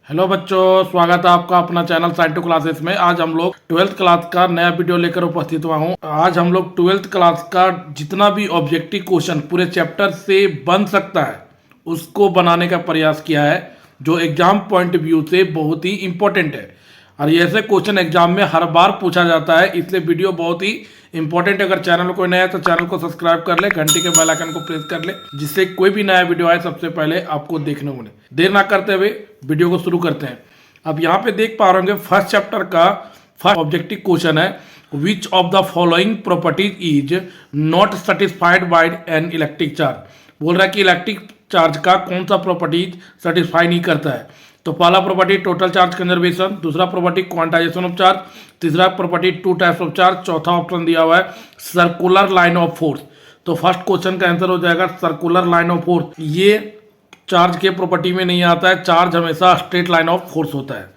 Hello बच्चों, स्वागत है आपका अपना चैनल साइंस टू क्लासेस में। आज हम लोग 12th क्लास का नया वीडियो लेकर उपस्थित हुआ हूँ। आज हम लोग 12th क्लास का जितना भी ऑब्जेक्टिव क्वेश्चन पूरे चैप्टर से बन सकता है उसको बनाने का प्रयास किया है, जो एग्जाम पॉइंट व्यू से बहुत ही इंपॉर्टेंट है। और ये ऐसे क्वेश्चन एग्जाम में हर बार पूछा जाता है, इसलिए वीडियो बहुत ही इंपॉर्टेंट है। अगर चैनल कोई नया है तो चैनल को सब्सक्राइब कर ले, घंटी के बेल आइकन को प्रेस कर ले, जिससे कोई भी नया वीडियो आए सबसे पहले आपको देखने को मिले। देर ना करते हुए वीडियो को शुरू करते हैं। अब यहाँ पे देख पा रहे होंगे फर्स्ट चैप्टर का फर्स्ट ऑब्जेक्टिव क्वेश्चन है, which of the following properties is not satisfied by an electric charge. बोल रहा है कि इलेक्ट्रिक चार्ज का कौन सा प्रॉपर्टीज सेटिस्फाई नहीं करता है। तो पहला प्रॉपर्टी टोटल चार्ज कंजर्वेशन, दूसरा प्रॉपर्टी क्वांटाइजेशन ऑफ चार्ज, तीसरा property two types of charge, चौथा ऑप्शन दिया हुआ है सर्कुलर लाइन ऑफ फोर्स। तो फर्स्ट क्वेश्चन का आंसर हो जाएगा सर्कुलर लाइन ऑफ फोर्स। ये चार्ज के प्रॉपर्टी में नहीं आता है, चार्ज हमेशा स्ट्रेट लाइन ऑफ फोर्स होता है।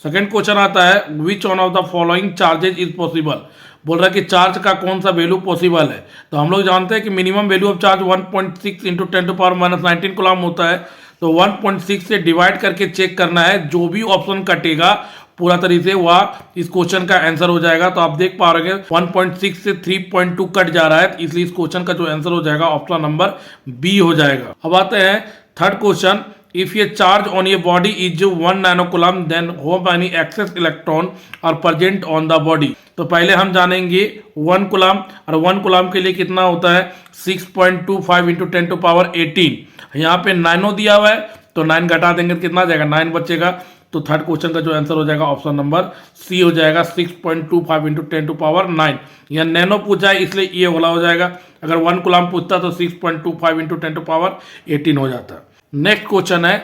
सेकंड क्वेश्चन आता है विच one of the following charges is possible. बोल रहा है कि चार्ज का कौन सा वैल्यू पॉसिबल है। तो हम लोग जानते हैं कि minimum value of charge 1.6 into 10⁻⁻19 coulomb होता है। तो 1.6 से डिवाइड करके चेक करना है, जो भी ऑप्शन कटेगा पूरा तरीके से वह इस क्वेश्चन का आंसर हो जाएगा। तो आप देख पा रहे हैं 1.6 से 3.2 कट जा रहा है, इसलिए इस क्वेश्चन का जो आंसर हो जाएगा ऑप्शन नंबर बी हो जाएगा। अब आते हैं थर्ड क्वेश्चन, इफ ये चार्ज ऑन ये body is 1 nanocoulomb then how many excess electron are present on the body. तो पहले हम जानेंगे 1 कूलम, और 1 कूलम के लिए कितना होता है 6.25 इंटू 10⁻18। यहाँ पे 9 दिया हुआ है, तो 9 घटा देंगे तो कितना जाएगा 9 बचेगा। तो थर्ड क्वेश्चन का जो आंसर हो जाएगा ऑप्शन नंबर सी हो जाएगा 6.25 इंटू 10⁹। यह नैनो पूछा है इसलिए ये वाला हो जाएगा। अगर 1 कूलम पूछता तो 6.25 इंटू 10⁻18 हो जाता। नेक्स्ट क्वेश्चन है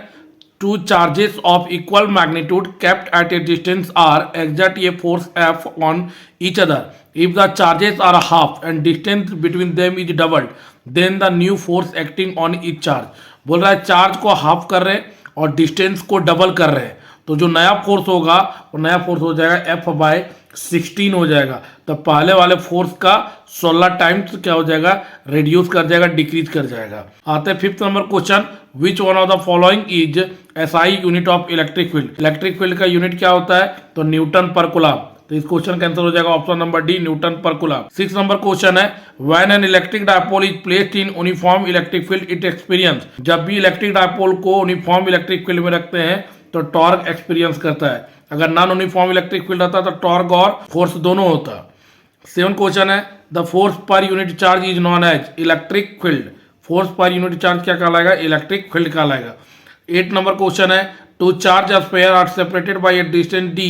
two charges of equal magnitude kept at a distance R exert a force F on each other. If the charges are half and distance between them is doubled then the new force acting on each charge. बोल रहा है charge को half कर रहे हैं और distance को double कर रहे हैं, तो जो नया फोर्स होगा वो नया फोर्स हो जाएगा F/16 हो जाएगा। तो पहले वाले फोर्स का 16 टाइम्स क्या हो जाएगा रिड्यूस कर जाएगा, डिक्रीज कर जाएगा। आते हैं fifth number question, which one of the following is SI unit of electric field. Electric field का यूनिट क्या होता है तो न्यूटन पर कूलम। तो इस क्वेश्चन का आंसर हो जाएगा ऑप्शन नंबर डी न्यूटन पर कूलम। सिक्स नंबर क्वेश्चन है when an electric dipole is placed in uniform electric field it experience. जब भी इलेक्ट्रिक डायपोल को यूनिफॉर्म इलेक्ट्रिक फील्ड में रखते हैं तो टॉर्क एक्सपीरियंस करता है। अगर नॉन यूनिफॉर्म इलेक्ट्रिक फील्ड रहता तो टॉर्क और फोर्स दोनों होता। सेवन क्वेश्चन है the force per unit charge is known as electric field. Force per unit charge क्या कहलाएगा इलेक्ट्रिक फील्ड कहलाएगा। 8 नंबर क्वेश्चन है two charge sphere are separated by a distance d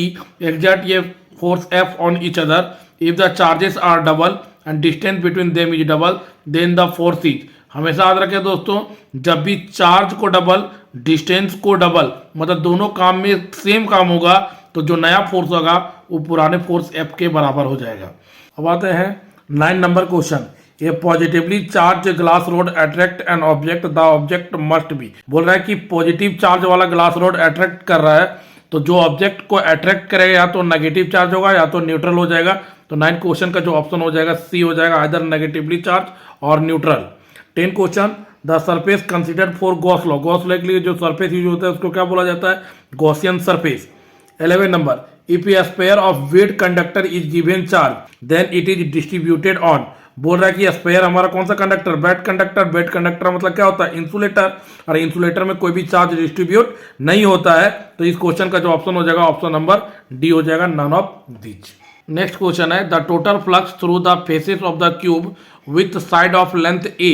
exert a force F on each other. If the charges are double and distance between them is double then the force is. हमेशा याद रखें दोस्तों, जब भी charge को double distance को double मतलब दोनों काम में सेम काम होगा तो जो नया फोर्स होगा वो पुराने फोर्स F के बराबर हो जाएगा। अब आते हैं 9 नंबर क्वेश्चन, ये positively charge glass rod attract an object the object must be. बोल रहा है कि पॉजिटिव चार्ज वाला ग्लास रोड अट्रैक्ट कर रहा है, तो जो ऑब्जेक्ट को अट्रैक्ट करेगा या तो नेगेटिव चार्ज होगा या तो न्यूट्रल हो जाएगा। तो 9 क्वेश्चन का जो ऑप्शन हो जाएगा सी हो जाएगा, आइदर नेगेटिवली चार्ज और neutral. 10 question the surface considered for Gauss law. Gauss law के लिए जो सरफेस यूज होता है उसको क्या बोला जाता है Gaussian surface. 11 number if a sphere of wet conductor is given charge then it is distributed on. बोल रहा है कि स्फीयर हमारा कौन सा conductor wet conductor. Wet conductor मतलब क्या होता है इंसुलेटर, और इंसुलेटर में कोई भी चार्ज डिस्ट्रीब्यूट नहीं होता है। तो इस क्वेश्चन का जो ऑप्शन हो जाएगा ऑप्शन नंबर डी हो जाएगा none of this. Next question है the total flux through the faces of the cube with side of length a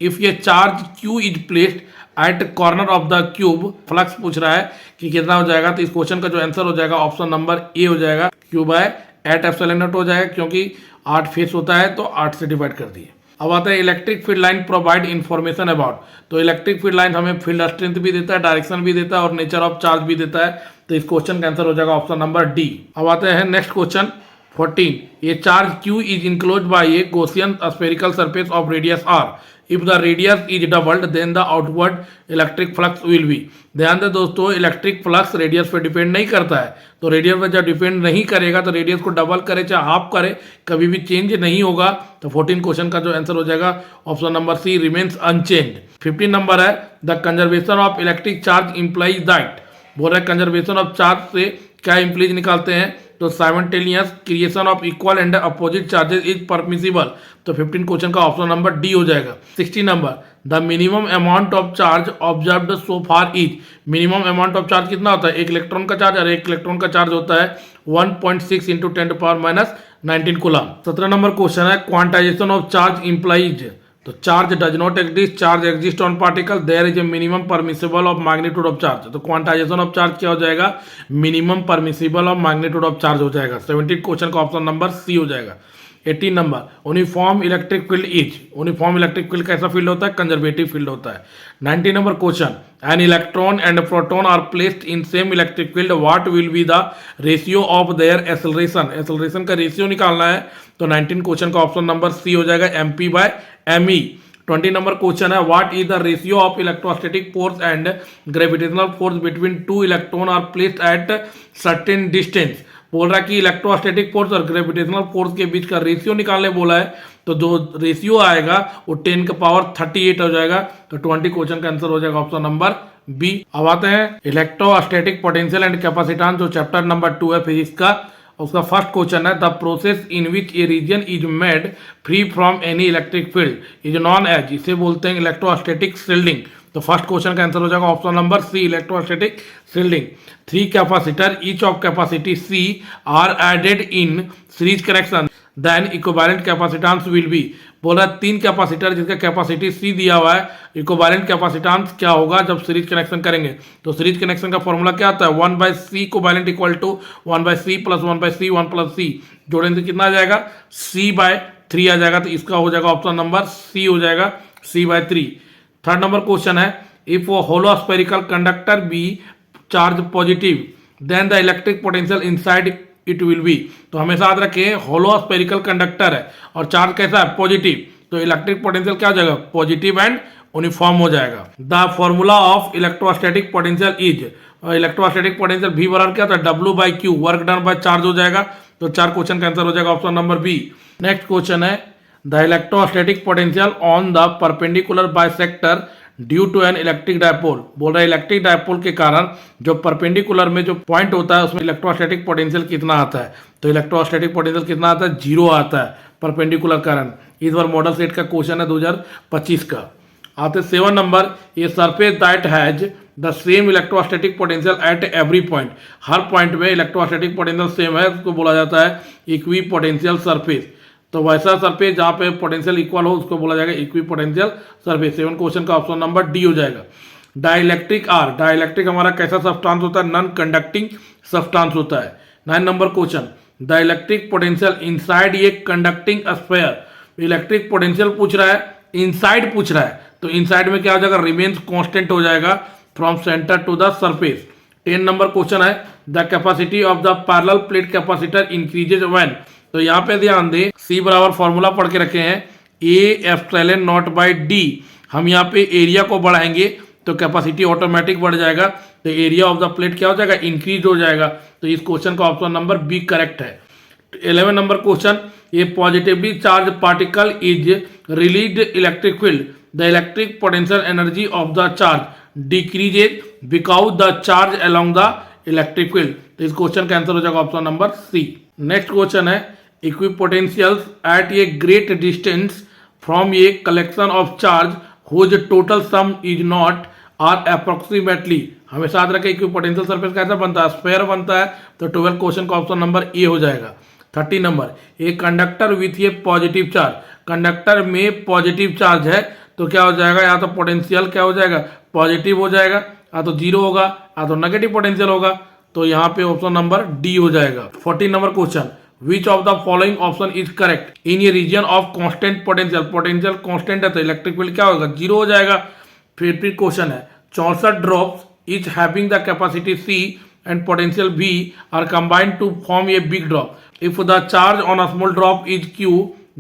if ये charge Q is placed at corner of the cube. Flux पूछ रहा है कि कितना हो जाएगा, तो इस क्वेश्चन का जो आंसर हो जाएगा ऑप्शन नंबर ए हो जाएगा Q/8ε0 हो जाएगा, क्योंकि 8 फेस होता है तो 8 से डिवाइड कर दिए। अब आता है electric field line provide information about. तो इलेक्ट्रिक फील्ड लाइन हमें फील्ड स्ट्रेंथ भी देता है, डायरेक्शन भी देता है और नेचर ऑफ चार्ज भी देता है। तो इस क्वेश्चन का आंसर हो जाएगा ऑप्शन नंबर डी। अब आते हैं नेक्स्ट क्वेश्चन 14, ये charge Q is enclosed by a Gaussian spherical surface of radius r। If the radius is doubled then the outward electric flux will be. ध्यान दें दोस्तों, इलेक्ट्रिक फ्लक्स रेडियस पे depend नहीं करता है, तो रेडियस पे जब डिपेंड नहीं करेगा तो रेडियस को डबल करे चाहे हाफ करे कभी भी चेंज नहीं होगा। तो 14 क्वेश्चन का जो आंसर हो जाएगा option number C remains unchange. 15 number है the conservation of electric charge implies that. बोल रहा है कंजर्वेशन ऑफ चार्ज से क्या इंप्लीज निकालते हैं, तो simultaneous creation of equal and opposite charges is permissible. तो 15 क्वेश्चन का ऑप्शन नंबर डी हो जाएगा। 16 number, the minimum amount of charge observed so far is. Minimum amount of charge कितना होता है, एक इलेक्ट्रॉन का चार्ज, और एक इलेक्ट्रॉन का चार्ज होता है 1.6 इंटू 10⁻⁻19 कूलम। 17 नंबर क्वेश्चन है, क्वांटाइजेशन ऑफ चार्ज इंप्लाइज। तो charge does not exist, charge exist on particle, there is a minimum permissible of magnitude of charge. तो क्वांटाइजेशन ऑफ चार्ज क्या हो जाएगा, minimum permissible of magnitude of charge हो जाएगा। 17 question का option number C हो जाएगा। 18 number, uniform electric field is. Uniform electric field कैसा फील्ड होता है, कंजर्वेटिव फील्ड होता है। 19 number question, an electron and proton are placed in same electric field, what will be the ratio of their acceleration. Acceleration का ratio निकालना है, तो 19 question का ऑप्शन नंबर सी हो जाएगा, mp/me। 20 नंबर क्वेश्चन है, what is the ratio of electrostatic force and gravitational force between two electron are placed at certain distance. बोल रहा है कि इलेक्ट्रोस्टैटिक फोर्स और ग्रेविटेशनल फोर्स के बीच का रेशियो निकालने बोला है, तो जो रेशियो आएगा वो 10 का पावर 38 हो जाएगा। तो 20 क्वेश्चन का आंसर हो जाएगा ऑप्शन नंबर बी। अब आते हैं इलेक्ट्रोस्टैटिक पोटेंशियल एंड कैपेसिटेंस, जो चैप्टर नंबर 2 है फिजिक्स का। उसका फर्स्ट क्वेश्चन है, the process in which a region is made free from any electric field is known as. इसे बोलते हैं इलेक्ट्रोस्टैटिक शील्डिंग। तो फर्स्ट क्वेश्चन का आंसर हो जाएगा option number C, electrostatic shielding. 3 capacitor each of capacity C are added in series connection, then equivalent capacitance will be. बोल रहा है 3 कैपेसिटर जिसका कैपेसिटी सी दिया हुआ है, इक्विवेलेंट कैपेसिटेंस क्या होगा जब सीरीज कनेक्शन करेंगे। तो सीरीज कनेक्शन का फॉर्मूला क्या आता है, 1/c equivalent equal to 1/c plus 1/c 1+c, जोड़ने से कितना आ जाएगा, c/3 आ जाएगा। तो इसका हो जाएगा ऑप्शन नंबर सी हो जाएगा, c/3। थर्ड नंबर क्वेश्चन है, if hollow spherical conductor be charge positive then the electric potential inside it will be. तो हमेशा याद रखें, होलो स्फेरिकल कंडक्टर है और चार्ज कैसा है, पॉजिटिव, तो इलेक्ट्रिक पोटेंशियल क्या हो जाएगा, पॉजिटिव एंड यूनिफॉर्म हो जाएगा। The formula of electrostatic potential is. Electrostatic potential V बराबर क्या होता है, W/Q, work done by charge हो जाएगा। तो 4 क्वेश्चन का आंसर हो जाएगा option number B. Next question है, the electrostatic potential on the perpendicular bisector due to an electric dipole. बोल रहा है इलेक्ट्रिक डायपोल के कारण जो परपेंडिकुलर में जो पॉइंट होता है उसमें इलेक्ट्रोस्टैटिक पोटेंशियल कितना आता है। तो इलेक्ट्रोस्टैटिक पोटेंशियल कितना आता है, 0 आता है परपेंडिकुलर कारण। इस बार मॉडल सेट का क्वेश्चन है 2025 का। आते 7 नंबर, ये surface that has the same electrostatic potential at every point. Her point में इलेक्ट्रोस्टैटिक पोटेंशियल सेम है, उसको बोला जाता है इक्वी पोटेंशियल सरफेस। तो वैसा सरफेस जहाँ पे पोटेंशियल इक्वल हो उसको बोला जाएगा इक्वी पोटेंशियल सरफेस। 7 क्वेश्चन का ऑप्शन नंबर डी हो जाएगा। डाइलेक्ट्रिक आर, डाइलेक्ट्रिक हमारा कैसा सब्सटेंस होता है, नॉन कंडक्टिंग सब्सटेंस होता है। 9 number question, the electric potential inside a conducting sphere. Electric potential पूछ रहा है, इनसाइड पूछ रहा है, तो इनसाइड में क्या हो जाएगा, रिमेन्स कांस्टेंट हो जाएगा from centre to the surface. 10 number question है, the capacity of the parallel plate capacitor increases when. तो यहाँ पे ध्यान दें, C बराबर फॉर्मूला पढ़ के रखे हैं, A/0/D। हम यहाँ पे एरिया को बढ़ाएंगे तो कैपेसिटी ऑटोमेटिक बढ़ जाएगा, तो एरिया ऑफ द प्लेट क्या हो जाएगा, इंक्रीज हो जाएगा। तो इस क्वेश्चन का ऑप्शन नंबर बी करेक्ट है। 11 नंबर क्वेश्चन, ये positively charge particle is released electric field, the electric potential energy of the charge decreases because the charge along the electric field. तो इस क्वेश्चन का आंसर हो जाएगा option number C. Next question है, equipotentials at a great distance from a collection of charge whose total sum is not are approximately. हमेशा याद रखें equipotential surface कैसा बनता है, स्फीयर बनता है। तो 12 क्वेश्चन का ऑप्शन नंबर ए हो जाएगा। 30 number, a conductor with A positive charge. Conductor में पॉजिटिव चार्ज है तो क्या हो जाएगा, या तो पोटेंशियल क्या हो जाएगा, पॉजिटिव हो जाएगा, या तो 0 होगा, या तो नेगेटिव पोटेंशियल होगा। तो यहाँ पे ऑप्शन नंबर डी हो जाएगा। 14 number question, which of the following option is correct in a region of constant potential. Potential constant है तो इलेक्ट्रिक फील्ड क्या होगा, 0 हो जाएगा। फिर क्वेश्चन है, 64 drops is having the capacity C and potential V are combined to form a big drop. If the charge on a small drop is Q,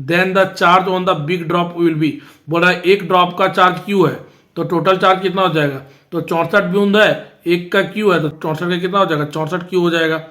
then the charge on the big drop will be। बोला एक drop का charge Q है तो total charge कितना हो जाएगा, तो 64 बूंद है, एक का Q है तो 64 का कितना हो जाएगा, 64 Q हो जाएगा।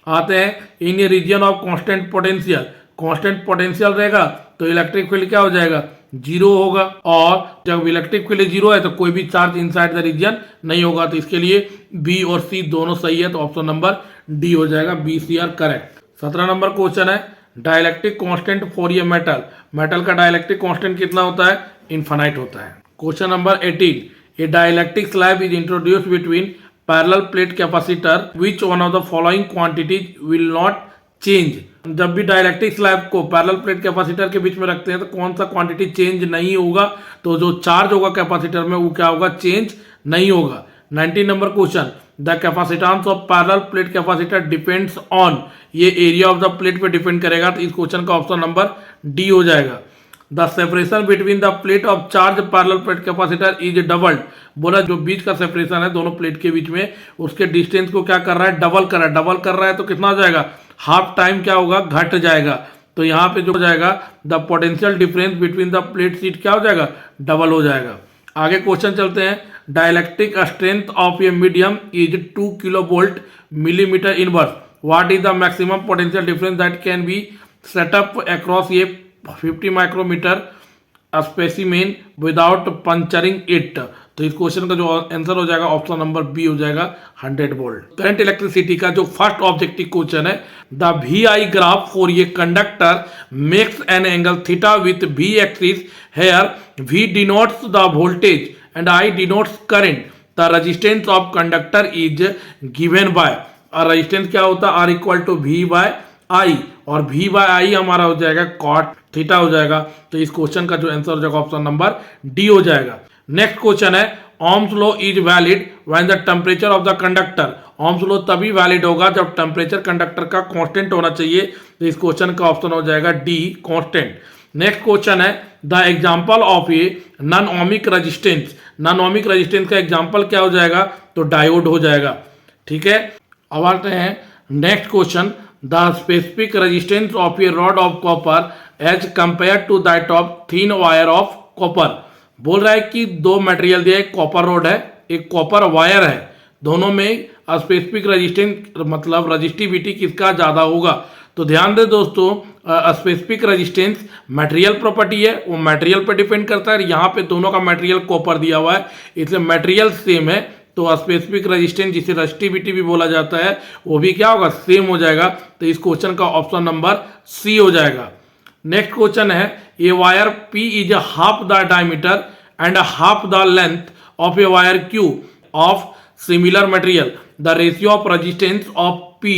आते हैं, in a region of constant potential. Constant potential रहेगा तो इलेक्ट्रिक फील्ड क्या हो जाएगा, जीरो होगा, और जब इलेक्ट्रिक फील्ड जीरो है तो कोई भी चार्ज इनसाइड द रीजन नहीं होगा। तो इसके लिए बी और सी दोनों सही है, तो ऑप्शन नंबर डी हो जाएगा, B C are correct. 17 number question है dielectric constant for a metal. Metal का डाइलेक्ट्रिक कांस्टेंट कितना होता है? इनफाइनाइट होता है। Question number 18, a dielectric slab is introduced between parallel plate capacitor, which one of the following quantities will not change. जब भी dielectric slab को parallel plate capacitor के बीच में रखते हैं तो कौन सा क्वांटिटी चेंज नहीं होगा? तो जो चार्ज होगा कैपेसिटर में वो क्या होगा? चेंज नहीं होगा। 19 number question, the capacitance of parallel plate capacitor depends on, ये एरिया ऑफ द प्लेट पे डिपेंड करेगा, तो इस क्वेश्चन का ऑप्शन नंबर डी हो जाएगा। The separation between the plate of charge parallel plate capacitor is doubled. बोला जो बीच का सेपरेशन है दोनों प्लेट के बीच में, उसके डिस्टेंस को क्या कर रहा है? डबल कर रहा है। डबल कर रहा है तो कितना हो जाएगा? हाफ टाइम क्या होगा? घट जाएगा। तो यहाँ पे जो हो जाएगा the potential difference between the plate sheet क्या हो जाएगा? डबल हो जाएगा। आगे क्वेश्चन चलते हैं। Dielectric strength of a medium is 2 kilovolt millimetre inverse. What is the maximum potential difference that can be set up across a 50 micrometre specimen without puncturing it. तो इस क्वेश्चन का जो आंसर हो जाएगा ऑप्शन नंबर बी हो जाएगा 100 volt. Current electricity का जो फर्स्ट ऑब्जेक्टिव क्वेश्चन है, the V I graph for a conductor makes an angle theta with V axis, here V denotes the voltage and I denotes current. The resistance of conductor is given by, और resistance क्या होता है? R equal to V by I, और V by आई हमारा हो जाएगा cot theta हो जाएगा। तो इस क्वेश्चन का जो आंसर हो जाएगा ऑप्शन नंबर डी हो जाएगा। नेक्स्ट क्वेश्चन है Ohm's law is valid when the temperature of the conductor. Ohm's law तभी वैलिड होगा जब टेम्परेचर कंडक्टर का कांस्टेंट होना चाहिए। तो इस क्वेश्चन का ऑप्शन हो जाएगा डी कांस्टेंट। नेक्स्ट क्वेश्चन है the example of a non ohmic resistance. Non ohmic resistance का एग्जांपल क्या हो जाएगा? तो डायोड हो जाएगा। ठीक है, अब आते हैं next question, the specific resistance of a rod of copper as compare to that of thin wire of copper. बोल रहा है कि दो मटेरियल दिया, एक कॉपर रॉड है, एक कॉपर वायर है, दोनों में स्पेसिफिक रेजिस्टेंस मतलब रजिस्टिविटी किसका ज्यादा होगा? तो ध्यान दे दोस्तों, स्पेसिफिक रेजिस्टेंस मटेरियल प्रॉपर्टी है, वो मटेरियल पर डिपेंड करता है। यहाँ पे दोनों का मटेरियल कॉपर दिया हुआ है, इसलिए मटेरियल सेम है, तो स्पेसिफिक रेजिस्टेंस जिसे रजिस्टिविटी भी बोला जाता है वो भी क्या होगा? सेम हो जाएगा। तो इस क्वेश्चन का ऑप्शन नंबर सी हो जाएगा। नेक्स्ट क्वेश्चन है a wire P is half the diameter and half the length of a wire Q of similar material, the ratio of resistance of P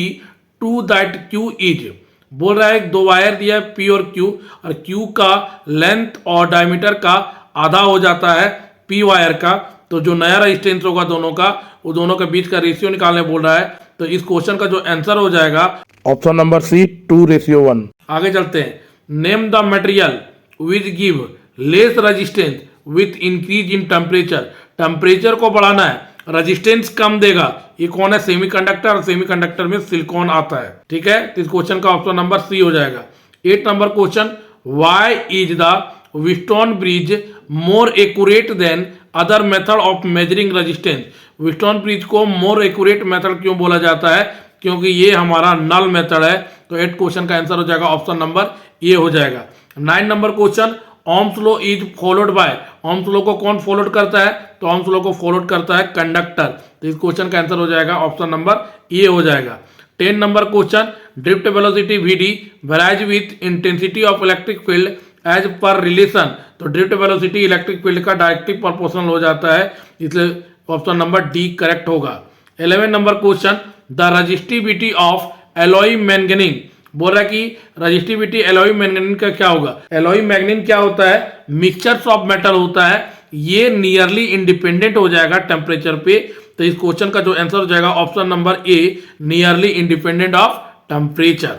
to that Q is. बोल रहा है दो wire दिया है P और Q, और Q का length और डायमीटर का आधा हो जाता है P वायर का, तो जो नया रेजिस्टेंस होगा दोनों का, वो दोनों के बीच का रेशियो निकालने बोल रहा है। तो इस क्वेश्चन का जो आंसर हो जाएगा ऑप्शन नंबर सी 2:1। आगे चलते हैं। Name the material which give less resistance with increase in temperature. Temperature को बढ़ाना है, रेजिस्टेंस कम देगा, ये कौन है? सेमीकंडक्टर, और सेमीकंडक्टर में सिलिकॉन आता है। ठीक है, तो इस क्वेश्चन का ऑप्शन नंबर सी हो जाएगा। 8 number question, why is the Wheatstone bridge more accurate then other method of measuring resistance. Wheatstone bridge को मोर एक्यूरेट मेथड क्यों बोला जाता है? क्योंकि ये हमारा नल मेथड है। तो 8 क्वेश्चन का आंसर हो जाएगा ऑप्शन नंबर ए हो जाएगा। 9 number question, Ohm's law is followed by. Ohm's law को कौन फॉलोड करता है? तो ओम्स लॉ को फॉलोड करता है कंडक्टर। तो इस क्वेश्चन का आंसर हो जाएगा ऑप्शन नंबर ए हो जाएगा। 10 number question, drift velocity Vd varies with intensity of electric field as per relation. तो ड्रिफ्ट वेलोसिटी इलेक्ट्रिक फील्ड का डायरेक्टली प्रोपोर्शनल हो जाता है, इसलिए ऑप्शन नंबर डी करेक्ट होगा। 11 number question, the resistivity of alloy manganese. बोल रहा है कि रजिस्टिविटी एलॉय मैंगनीज का क्या होगा? एलॉय मैंगनीज क्या होता है? मिक्सचर्स ऑफ मेटल होता है, ये नियरली इंडिपेंडेंट हो जाएगा टेम्परेचर पे। तो इस क्वेश्चन का जो आंसर हो जाएगा option number A, nearly independent of temperature.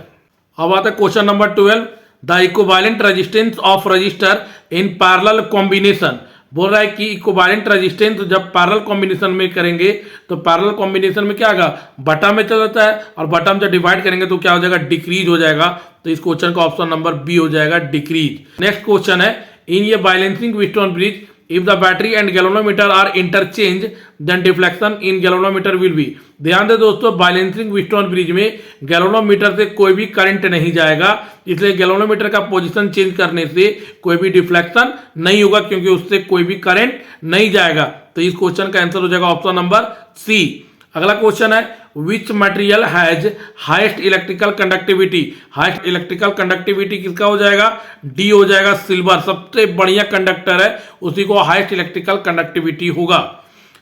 अब आता है question number 12, the equivalent resistance of register in parallel combination. बोल रहा है कि इक्विवेलेंट रेजिस्टेंस जब पैरेलल कॉम्बिनेशन में करेंगे तो पैरेलल कॉम्बिनेशन में क्या होगा? बटा में चल जाता है, और बटा में जब डिवाइड करेंगे तो क्या हो जाएगा? डिक्रीज हो जाएगा। तो इस क्वेश्चन का ऑप्शन नंबर बी हो जाएगा डिक्रीज। नेक्स्ट क्वेश्चन है, इन ये balancing Wheatstone bridge if the battery and galvanometer are interchange then deflection in galvanometer will be. ध्यान दे दोस्तों, बैलेंसिंग व्हीटस्टोन ब्रिज में गैल्वेनोमीटर से कोई भी करंट नहीं जाएगा, इसलिए गैल्वेनोमीटर का पोजीशन चेंज करने से कोई भी डिफ्लेक्शन नहीं होगा, क्योंकि उससे कोई भी करंट नहीं जाएगा। तो इस क्वेश्चन का आंसर हो जाएगा ऑप्शन नंबर सी। अगला क्वेश्चन है which material has highest electrical conductivity. Highest electrical conductivity किसका हो जाएगा? डी हो जाएगा। सिल्वर सबसे बढ़िया कंडक्टर है, उसी को हाईएस्ट इलेक्ट्रिकल कंडक्टिविटी होगा।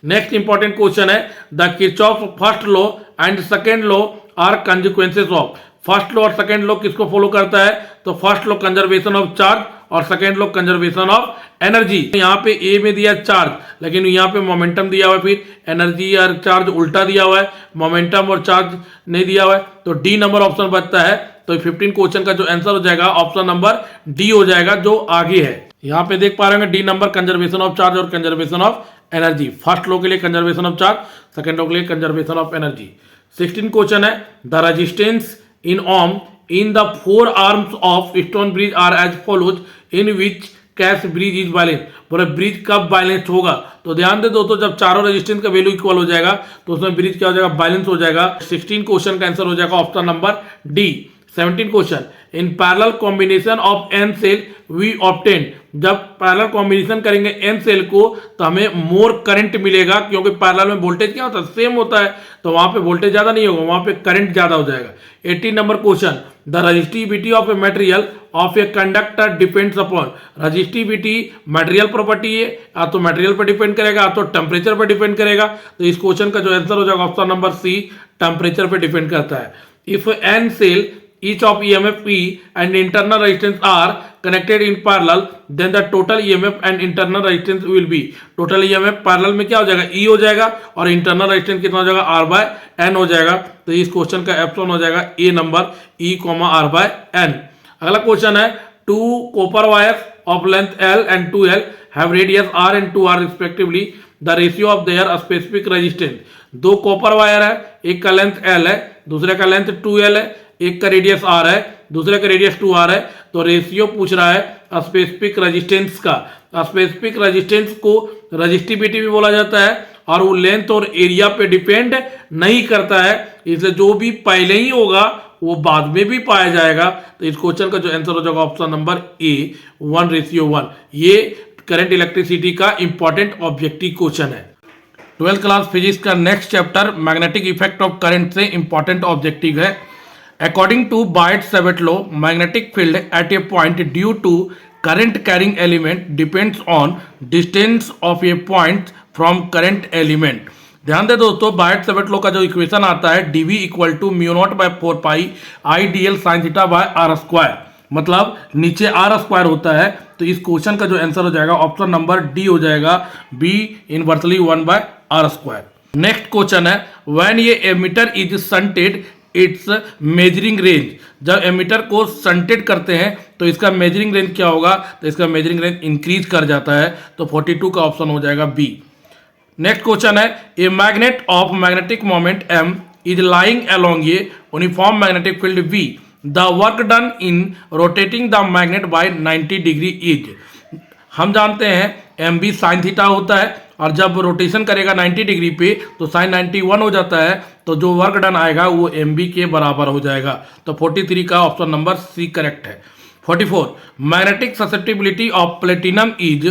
नेक्स्ट इंपॉर्टेंट क्वेश्चन है the Kirchhoff first law and second law are consequences of. First law और सेकेंड लॉ किसको फॉलो करता है? तो first law conservation of charge और second law conservation of energy. यहाँ पे ए में दिया चार्ज, लेकिन यहाँ पे मोमेंटम दिया हुआ है, फिर एनर्जी और चार्ज उल्टा दिया हुआ है, मोमेंटम और चार्ज नहीं दिया हुआ है, तो डी नंबर ऑप्शन बचता है। तो 15 क्वेश्चन का जो आंसर हो जाएगा ऑप्शन नंबर डी हो जाएगा, जो आगे है। यहाँ पे देख पा रहे हैं D number conservation of charge और conservation of energy. First law के लिए conservation of charge, second law के लिए कंजर्वेशन ऑफ एनर्जी। 16 क्वेश्चन है the resistance in ohm in the four arms of stone bridge are as follows in which case bridge is balanced। बोले bridge कब balance होगा? तो ध्यान दे दोस्तों, जब चारों रेजिस्टेंस का वैल्यू इक्वल हो जाएगा तो उसमें ब्रिज क्या हो जाएगा? बैलेंस हो जाएगा। 16 क्वेश्चन का आंसर हो जाएगा option number D. 17 question in parallel combination of N cell we obtain. जब पैरेलल कॉम्बिनेशन करेंगे एन सेल को तो हमें मोर करंट मिलेगा, क्योंकि पैरेलल में वोल्टेज क्या होता है? सेम होता है, तो वहां पे वोल्टेज ज्यादा नहीं होगा, वहां पे करंट ज्यादा हो जाएगा। 18 number question the resistivity of a material of a conductor depends upon. Resistivity material property है, या तो मटेरियल पर डिपेंड करेगा या तो टेम्परेचर पर डिपेंड करेगा। तो इस क्वेश्चन का जो आंसर हो जाएगा ऑप्शन नंबर सी, टेम्परेचर पर डिपेंड करता है। If N cell each of EMF E and internal resistance are connected in parallel then the total EMF and internal resistance will be। total EMF parallel में क्या हो जाएगा? E हो जाएगा, और इंटरनल रेजिस्टेंस कितना हो जाएगा? R बाय N हो जाएगा। तो इस क्वेश्चन का ऑप्शन हो जाएगा A number, E, R by N। अगला क्वेश्चन है two copper wires of length L and 2L have radius R and 2R respectively the ratio of their specific resistance। दो कॉपर वायर है, एक का length L है, दूसरे का length 2L है, एक का रेडियस R है, दूसरे का रेडियस 2R है। तो रेशियो पूछ रहा है स्पेसिफिक रेजिस्टेंस का। स्पेसिफिक रेजिस्टेंस को रेजिस्टिविटी भी बोला जाता है, और वो लेंथ और एरिया पे डिपेंड नहीं करता है, इसलिए जो भी पहले ही होगा वो बाद में भी पाया जाएगा। तो इस क्वेश्चन का जो आंसर हो जाएगा ऑप्शन नंबर ए, 1:1। ये करंट इलेक्ट्रिसिटी का इंपॉर्टेंट ऑब्जेक्टिव क्वेश्चन है। 12th क्लास फिजिक्स का next chapter magnetic effect of current से इंपॉर्टेंट ऑब्जेक्टिव है। According to Biot-Savart law, magnetic field at a point due to current carrying element depends on distance of a point from current element। ध्यान दे दोस्तों, बायट-सैवर्ट law का जो equation आता है dV equal to μ0/4 pi IDL sin theta by R square, मतलब नीचे R square होता है। तो इस क्वेश्चन का जो आंसर हो जाएगा ऑप्शन नंबर डी हो जाएगा, B inversely 1/R square. Next question है व्हेन ये emitter is shunted it's measuring range. जब एमिटर को शंटेड करते हैं तो इसका मेजरिंग रेंज क्या होगा? तो इसका मेजरिंग रेंज इंक्रीज कर जाता है। तो 42 का ऑप्शन हो जाएगा बी। नेक्स्ट क्वेश्चन है a magnet of magnetic moment m is lying along a uniform magnetic field V। The work done in rotating the magnet by 90 degree is. हम जानते हैं एम बी साइन थीटा होता है, और जब rotation करेगा 90 degree पे तो साइन 91 हो जाता है, तो जो वर्क डन आएगा वो एम बी के बराबर हो जाएगा। तो 43 का ऑप्शन नंबर सी करेक्ट है। 44 magnetic susceptibility of platinum is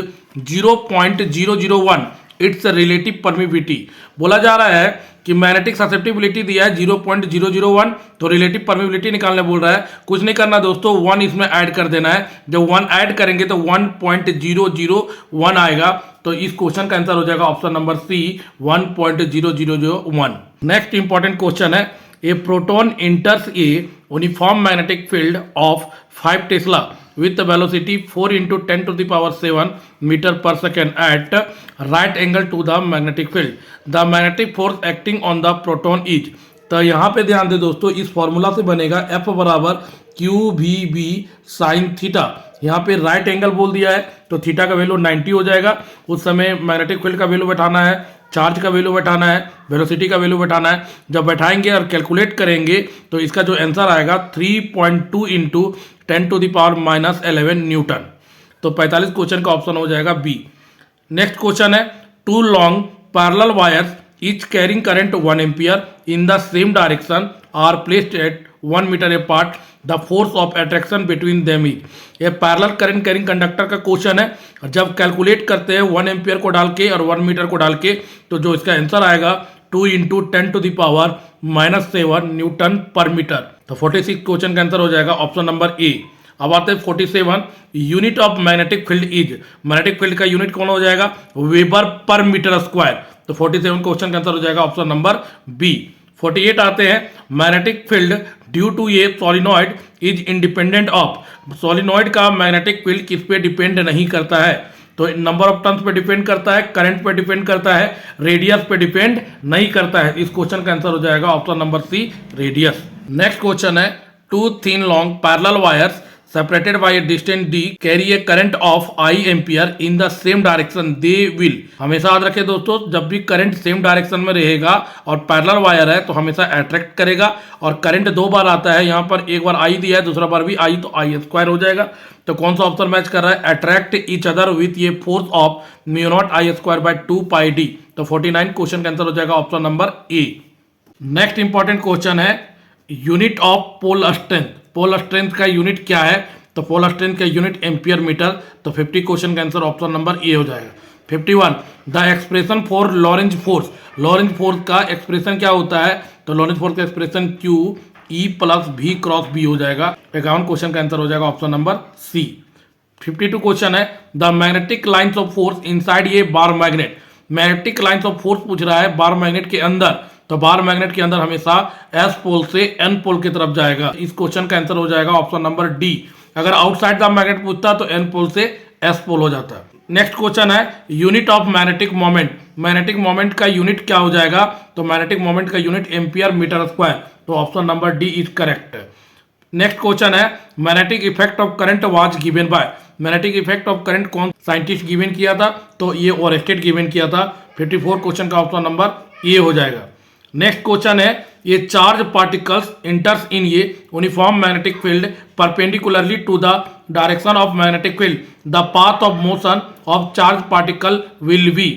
0.001 it's relative permeability. बोला जा रहा है कि मैग्नेटिक ससेप्टिबिलिटी दिया है 0.001, तो रिलेटिव परमिबिलिटी निकालने बोल रहा है। कुछ नहीं करना दोस्तों, 1 इसमें ऐड कर देना है। जब 1 ऐड करेंगे तो 1.001 आएगा। तो इस क्वेश्चन का आंसर हो जाएगा option number C, 1.0001। Next important question है a proton enters a uniform magnetic field of 5 tesla with the velocity 4 × 10⁷ meter per second at right angle to the magnetic field। The magnetic force acting on the proton is। तो यहाँ पे ध्यान दे दोस्तों, इस formula से बनेगा F बराबर QVB साइन थीटा। यहाँ पे राइट एंगल बोल दिया है, तो थीटा का वैल्यू 90 हो जाएगा। उस समय मैग्नेटिक फील्ड का वैल्यू बैठाना है, चार्ज का वैल्यू बैठाना है, वेलोसिटी का वैल्यू बैठाना है। जब बैठाएंगे और कैलकुलेट करेंगे तो इसका जो आंसर आएगा 3.2 × 10⁻⁻11 न्यूटन। तो 45 क्वेश्चन का ऑप्शन हो जाएगा बी। नेक्स्ट क्वेश्चन है, two long parallel wires each carrying current 1 ampere in the same direction are placed at 1 metre apart, the force of attraction between them is. ये parallel current carrying conductor का question है। जब calculate करते हैं 1 ampere को डाल के और 1 मीटर को डाल के, तो जो इसका आंसर आएगा 2 × 10⁻⁻7 न्यूटन पर मीटर। तो 46 क्वेश्चन का आंसर हो जाएगा ऑप्शन नंबर ए। अब आते हैं 47, unit of magnetic field is. Magnetic field का यूनिट कौन हो जाएगा? वेबर पर मीटर स्क्वायर। तो 47 क्वेश्चन का आंसर हो जाएगा ऑप्शन नंबर बी। 48 आते हैं, magnetic field due to a solenoid is independent of. Solenoid का मैग्नेटिक फील्ड किस पे डिपेंड नहीं करता है? तो नंबर ऑफ टर्न्स पे डिपेंड करता है, करंट पे डिपेंड करता है, रेडियस पे डिपेंड नहीं करता है। इस क्वेश्चन का आंसर हो जाएगा option number C, radius. Next question है, two thin long parallel wires separated by a distance d carry a current of I ampere in the same direction they will। हमेशा याद रखें दोस्तों, जब भी करंट सेम डायरेक्शन में रहेगा और पैरेलल वायर है तो हमेशा अट्रैक्ट करेगा। और करंट दो बार आता है, यहाँ पर एक बार आई दिया है, दूसरा बार भी आई, तो आई स्क्वायर हो जाएगा। तो कौन सा ऑप्शन मैच कर रहा है? अट्रैक्ट ईच अदर विथ ये force of μ0 I square by 2πd। तो 49 क्वेश्चन का आंसर हो जाएगा option number A. Next important question है, unit of pole strength. Pole strength का यूनिट क्या है? तो पोल स्ट्रेंथ का यूनिट एम्पियर मीटर। तो 50 क्वेश्चन का आंसर ऑप्शन नंबर ए हो जाएगा। 51, the expression for Lorentz force. Lorentz force का एक्सप्रेशन क्या होता है? तो लॉरेंज फोर्स का expression Q E + V × B हो जाएगा। 51 क्वेश्चन का आंसर हो जाएगा ऑप्शन नंबर सी। 52 क्वेश्चन है, the magnetic lines of force inside ये bar magnet. Magnetic lines of force पूछ रहा है बार मैग्नेट के अंदर। तो बार मैग्नेट के अंदर हमेशा S पोल से N पोल की तरफ जाएगा। इस क्वेश्चन का आंसर हो जाएगा ऑप्शन नंबर डी। अगर आउटसाइड द मैग्नेट पूछता तो N पोल से S पोल हो जाता है। नेक्स्ट क्वेश्चन है, unit of magnetic moment. Magnetic moment का यूनिट क्या हो जाएगा? तो मैग्नेटिक मोमेंट का यूनिट एम्पियर मीटर स्क्वायर। तो option number D is correct. Next question है, magnetic effect of current was given by. Magnetic effect of current कौन scientist given किया था? तो ये ओरेस्टेड गिवन किया था। 54 क्वेश्चन का ऑप्शन नंबर ए हो जाएगा। नेक्स्ट क्वेश्चन है, ये चार्ज पार्टिकल्स इंटर्स इन ये uniform magnetic field perpendicularly to the direction of magnetic field, the path of motion of charge particle will be.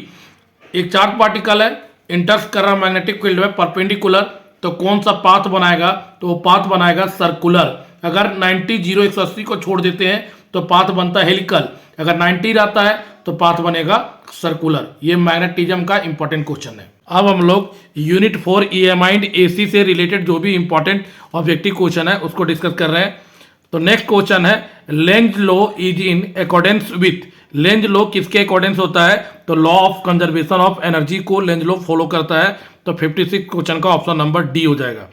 एक charge particle है, enters कर रहा magnetic field में परपेंडिकुलर, तो कौन सा पाथ बनाएगा? तो वो पाथ बनाएगा सर्कुलर। अगर 90 0 180 को छोड़ देते हैं तो पाथ बनता है हेलिकल। अगर 90 रहता है तो पाथ बनेगा सर्कुलर। ये मैग्नेटिज्म का इंपॉर्टेंट क्वेश्चन है। अब हम लोग यूनिट फॉर EMI AC से रिलेटेड जो भी इंपॉर्टेंट ऑब्जेक्टिव क्वेश्चन है उसको डिस्कस कर रहे हैं। तो नेक्स्ट क्वेश्चन है, Lenz law is in accordance with. Lenz law किसके अकॉर्डेंस होता है? तो law of conservation of energy को लेंज लॉ फॉलो करता है। तो 56 क्वेश्चन का ऑप्शन नंबर डी हो जाएगा।